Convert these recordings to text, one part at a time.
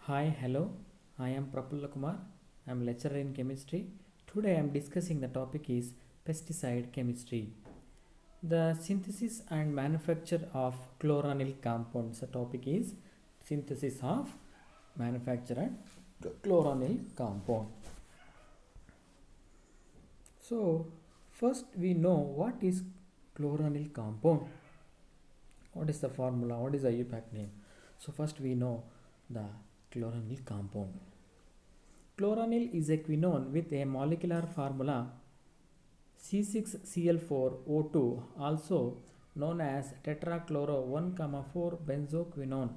Hi, hello. I am Prafulla Kumar. I am lecturer in chemistry. Today I am discussing the topic is pesticide chemistry. The synthesis and manufacture of chloranil compounds. The topic is synthesis of manufacture and chloranil compound. So, first we know what is chloranil compound. What is the formula? What is the IUPAC name? So, first we know the chloranil compound. Chloranil is a quinone with a molecular formula C6Cl4O2, also known as tetrachloro 1,4 benzoquinone.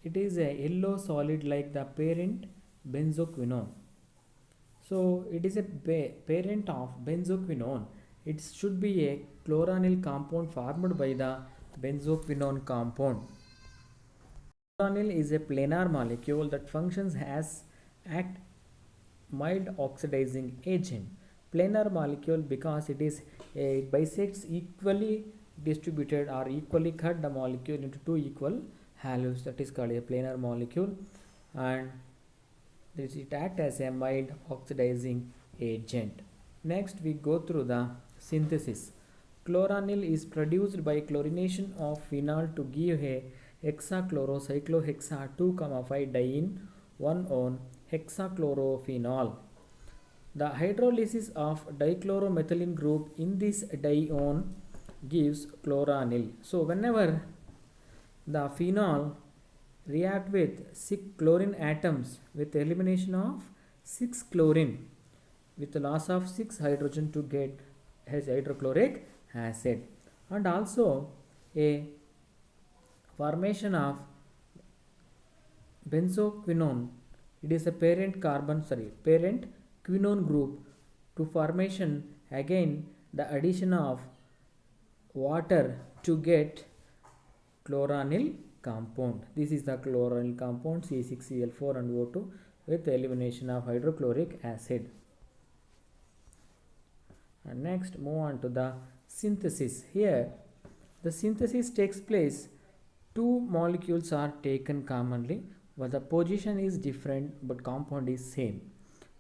It is a yellow solid like the parent benzoquinone. So it is a parent of benzoquinone. It should be a chloranil compound formed by the benzoquinone compound. Chloranil is a planar molecule that functions as act mild oxidizing agent. Planar molecule because it bisects equally distributed or equally cut the molecule into two equal halos. That is called a planar molecule, and it acts as a mild oxidizing agent. Next we go through the synthesis. Chloranil is produced by chlorination of phenol to give a hexachlorocyclohexa 2,5-diene 1-on hexachlorophenol. The hydrolysis of dichloromethylene group in this dione gives chloranil. So whenever the phenol react with 6 chlorine atoms with elimination of 6 chlorine with the loss of 6 hydrogen to get hydrochloric acid, and also a formation of benzoquinone. It is a parent quinone group. To formation, again the addition of water to get chloranil compound. This is the chloranil compound C6Cl4 and O2 with elimination of hydrochloric acid. And next move on to the synthesis. Here the synthesis takes place. Two molecules are taken commonly, but the position is different but compound is same.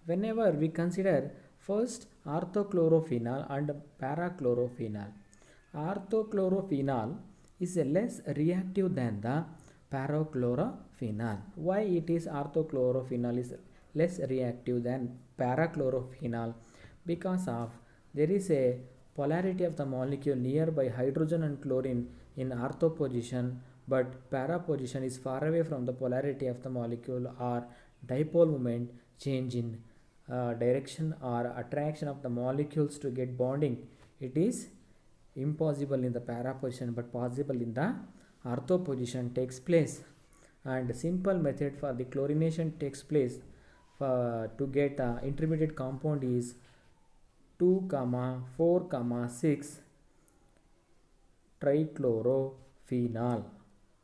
Whenever we consider first orthochlorophenol and parachlorophenol. Orthochlorophenol is less reactive than the parachlorophenol. Why it is orthochlorophenol is less reactive than parachlorophenol? Because of there is a polarity of the molecule nearby hydrogen and chlorine in ortho position, but para position is far away from the polarity of the molecule, or dipole moment change in direction or attraction of the molecules to get bonding. It is impossible in the para position but possible in the ortho position takes place. And simple method for the chlorination takes place to get intermediate compound is 2, 4, 6 trichlorophenol.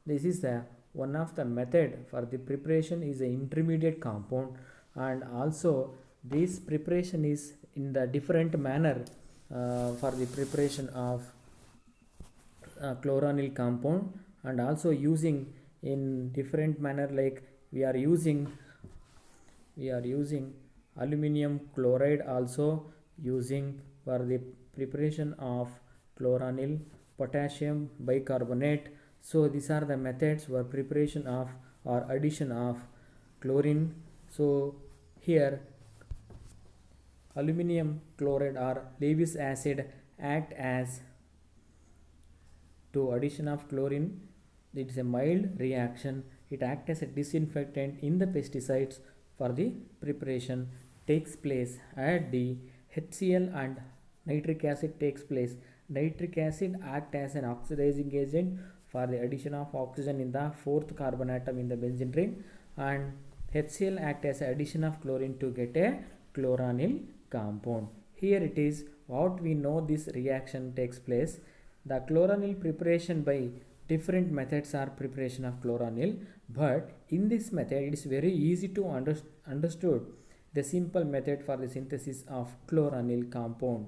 This is one of the method for the preparation is an intermediate compound, and also this preparation is in the different manner for the preparation of chloranil compound, and also using in different manner, like we are using aluminum chloride, also using for the preparation of chloranil, potassium bicarbonate. So these are the methods for preparation of or addition of chlorine. So here aluminum chloride or Lewis acid act as to addition of chlorine. It is a mild reaction. It acts as a disinfectant in the pesticides. For the preparation takes place at the HCl and nitric acid takes place. Nitric acid act as an oxidizing agent for the addition of oxygen in the fourth carbon atom in the benzene ring, and HCl act as addition of chlorine to get a chloranil compound. Here it is what we know this reaction takes place. The chloranil preparation by different methods are preparation of chloranil, but in this method it is very easy to understood the simple method for the synthesis of chloranil compound.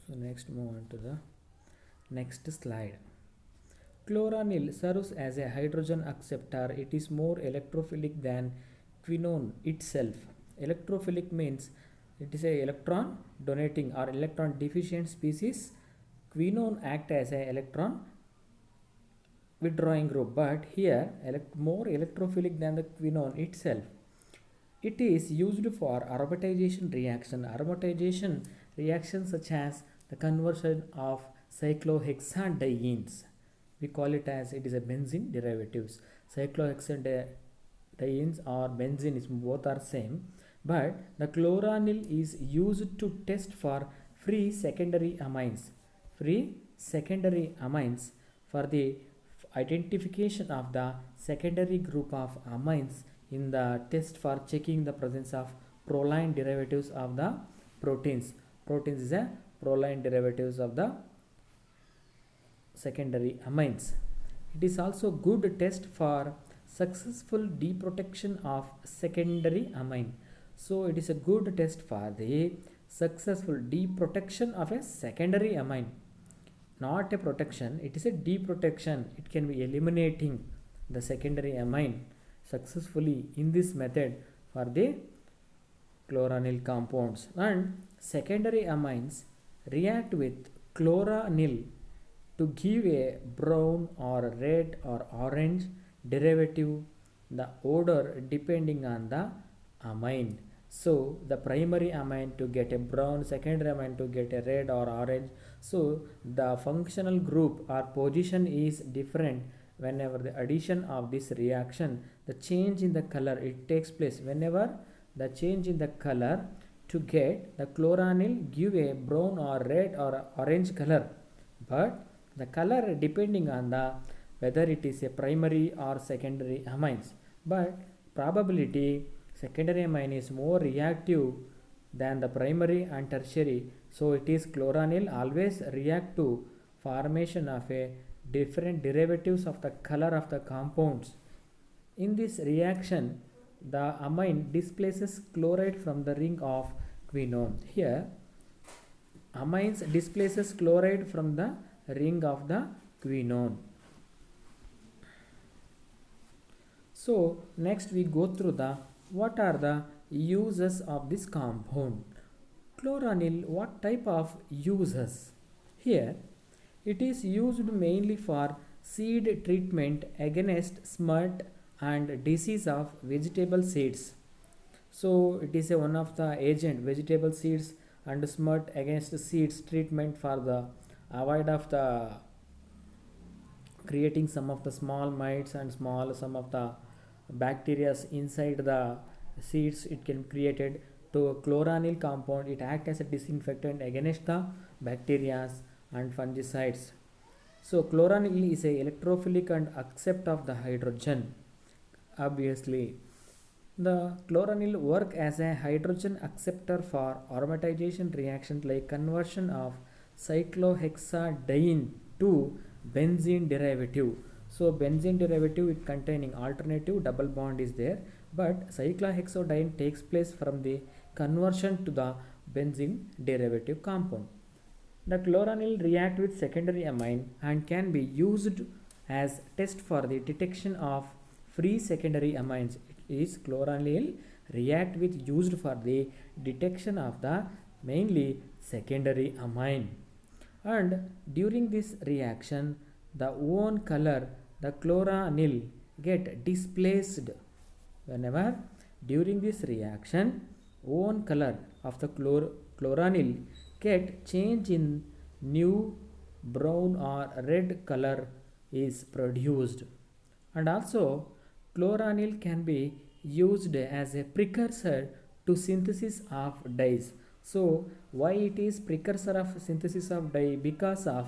So next move on to the next slide. Chloranil serves as a hydrogen acceptor. It is more electrophilic than quinone itself. Electrophilic means it is a electron donating or electron deficient species. Quinone act as a electron withdrawing group, but here more electrophilic than the quinone itself. It is used for aromatization reaction. Aromatization reactions such as the conversion of cyclohexadienes. We call it as it is a benzene derivatives. Cyclohexadienes or benzene is both are same, but the chloranil is used to test for free secondary amines. Free secondary amines for the identification of the secondary group of amines in the test for checking the presence of proline derivatives of the proteins. Proteins is a proline derivatives of the secondary amines. It is also good test for successful deprotection of secondary amine. So it is a good test for the successful deprotection of a secondary amine. Not a protection, it is a deprotection. It can be eliminating the secondary amine successfully in this method for the chloranil compounds. And secondary amines react with chloranil to give a brown or red or orange derivative, the odor depending on the amine. So the primary amine to get a brown, secondary amine to get a red or orange. So the functional group or position is different whenever the addition of this reaction. The change in the color, it takes place whenever the change in the color to get the chloranil give a brown or red or orange color, but the color depending on the whether it is a primary or secondary amines. But probability secondary amine is more reactive than the primary and tertiary, so it is chloranil always react to formation of a different derivatives of the color of the compounds. In this reaction, the amine displaces chloride from the ring of quinone. Here amines displaces chloride from the ring of the quinone. So next we go through the what are the uses of this compound. Chloranil, what type of uses? Here it is used mainly for seed treatment against smut and disease of vegetable seeds. So it is one of the agent vegetable seeds and smut against seeds treatment for the avoid of the creating some of the small mites and some of the bacteria inside the seeds. It can created to chloranil compound. It acts as a disinfectant against the bacteria and fungicides. So chloranil is a electrophilic and accept of the hydrogen. Obviously the chloranil work as a hydrogen acceptor for aromatization reactions like conversion of cyclohexadiene to benzene derivative. So benzene derivative it containing alternative double bond is there, but cyclohexadiene takes place from the conversion to the benzene derivative compound. The chloranil react with secondary amine and can be used as test for the detection of free secondary amines. It is chloranil react with used for the detection of the mainly secondary amine. And during this reaction the own color the chloranil get displaced. Whenever during this reaction own color of the chloranil get change in new brown or red color is produced. And also chloranil can be used as a precursor to synthesis of dyes. So why it is precursor of synthesis of dye? Because of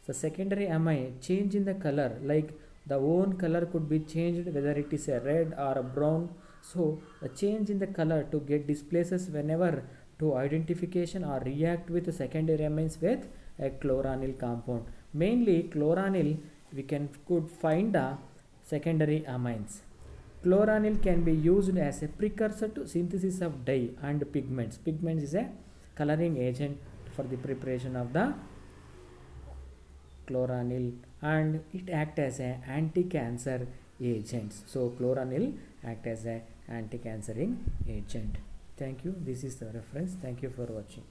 the secondary amine change in the color, like the own color could be changed whether it is a red or a brown. So the change in the color to get displaces whenever to identification or react with the secondary amines with a chloranil compound. Mainly chloranil we could find the secondary amines. Chloranil can be used as a precursor to synthesis of dye and pigments. Pigments is a coloring agent for the preparation of the chloranil, and it act as an anti-cancer agent. So chloranil act as an anti-cancering agent. Thank you. This is the reference. Thank you for watching.